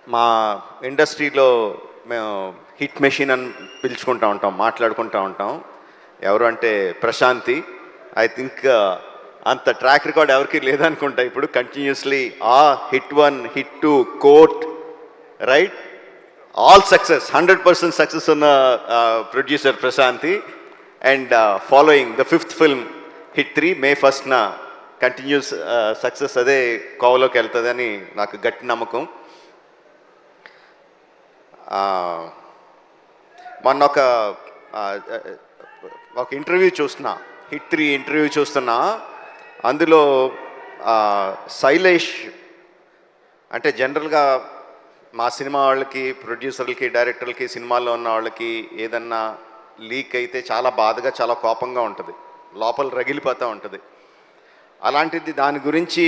మా ఇండస్ట్రీలో మేము హిట్ మెషిన్ అని పిలుచుకుంటూ ఉంటాం, మాట్లాడుకుంటూ ఉంటాం. ఎవరు అంటే ప్రశాంతి. ఐ థింక్ అంత ట్రాక్ రికార్డ్ ఎవరికి లేదనుకుంటా ఇప్పుడు. Continuously HIT 1, HIT 2, Court, right, all success, 100% success ఉన్న producer Prashanti. And following the 5th film HIT 3 May 1st continuous success అదే కోవలోకి వెళ్తుందని నాకు గట్టి నమ్మకం. మొన్న ఒక ఇంటర్వ్యూ చూస్తున్నా, హిట్ 3 ఇంటర్వ్యూ చూస్తున్నా. అందులో శైలేష్ అంటే జనరల్గా మా సినిమా వాళ్ళకి, ప్రొడ్యూసర్లకి, డైరెక్టర్లకి, సినిమాల్లో ఉన్న వాళ్ళకి ఏదన్నా లీక్ అయితే చాలా బాధగా, చాలా కోపంగా ఉంటుంది, లోపల రగిలిపోతూ ఉంటుంది. అలాంటిది దాని గురించి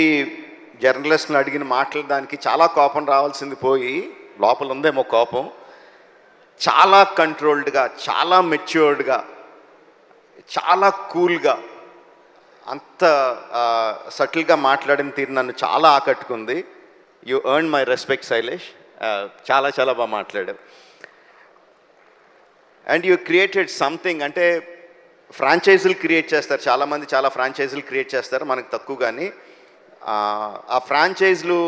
జర్నలిస్ట్ని అడిగిన మాటలు దానికి చాలా కోపం రావాల్సింది పోయి, లోపల ఉందేమో కోపం, చాలా కంట్రోల్డ్గా, చాలా మెచ్యూర్డ్గా, చాలా కూల్గా, అంత సటిల్గా మాట్లాడిన తీరు నన్ను చాలా ఆకట్టుకుంది. You earn my respect Shailesh. చాలా చాలా బాగా మాట్లాడావు. And you created something. అంటే ఫ్రాంచైజీలు క్రియేట్ చేస్తారు చాలామంది, చాలా ఫ్రాంచైజీలు క్రియేట్ చేస్తారు, మనకు తక్కువ. కానీ ఆ ఫ్రాంచైజీలు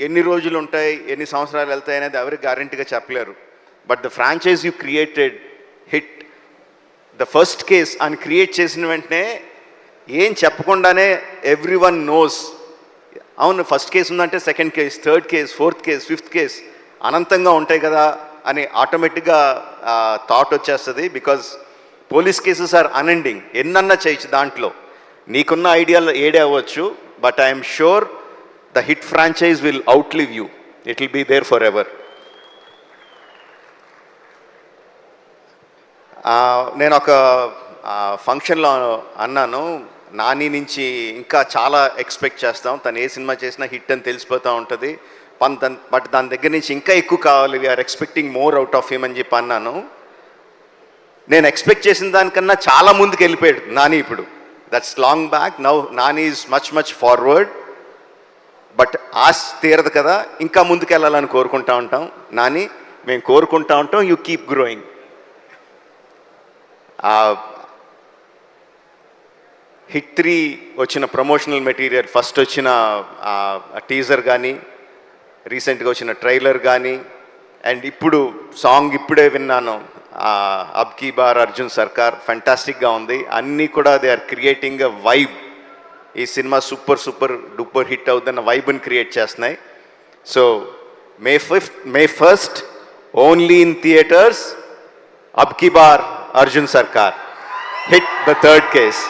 ఎన్ని రోజులు ఉంటాయి, ఎన్ని సంవత్సరాలు వెళ్తాయి అనేది ఎవరికి గ్యారంటీగా చెప్పలేరు. But the franchise you created HIT. The first case అని క్రియేట్ చేసిన వెంటనే ఏం చెప్పకుండానే ఎవ్రీవన్ నోస్, అవును ఫస్ట్ కేసు ఉందంటే second case, third case, fourth case, fifth case అనంతంగా ఉంటాయి కదా అని ఆటోమేటిక్గా థాట్ వచ్చేస్తుంది. Because police cases are unending, ఎన్నన్నా చేయొచ్చు దాంట్లో. నీకున్న ఐడియాలు ఏడే అవ్వచ్చు, but I'm sure the HIT franchise will outlive you. It will be there forever. నేను ఒక ఫంక్షన్లో అన్నాను, నాని నుంచి ఇంకా చాలా ఎక్స్పెక్ట్ చేస్తాం, తను ఏ సినిమా చేసినా హిట్ అని తెలిసిపోతూ ఉంటుంది, బట్ దాని దగ్గర నుంచి ఇంకా ఎక్కువ కావాలి, we're expecting more out of him అని చెప్పి అన్నాను. నేను ఎక్స్పెక్ట్ చేసిన దానికన్నా చాలా ముందుకు వెళ్ళిపోయాడు నాని ఇప్పుడు. That's long back. Now Nani is much much forward. But ఆశ తీరదు కదా, ఇంకా ముందుకు వెళ్ళాలని కోరుకుంటా ఉంటాం. నాని, మేము కోరుకుంటా ఉంటాం, యూ కీప్ గ్రోయింగ్. హిట్ 3 వచ్చిన ప్రమోషనల్ మెటీరియల్, ఫస్ట్ వచ్చిన టీజర్ కానీ, రీసెంట్గా వచ్చిన ట్రైలర్ కానీ, అండ్ ఇప్పుడు సాంగ్ ఇప్పుడే విన్నాను, అబ్ కీ బార్ అర్జున్ సర్కార్, ఫెంటాస్టిక్గా ఉంది. అన్నీ కూడా they are creating a vibe. ఈ సినిమా సూపర్ సూపర్ డూపర్ హిట్ అవుతున్న వైబ్ని క్రియేట్ చేస్తున్నాయి. So May 1st only in theatres, అబ్ కీ బార్ Arjun Sarkar, hit the 3rd case.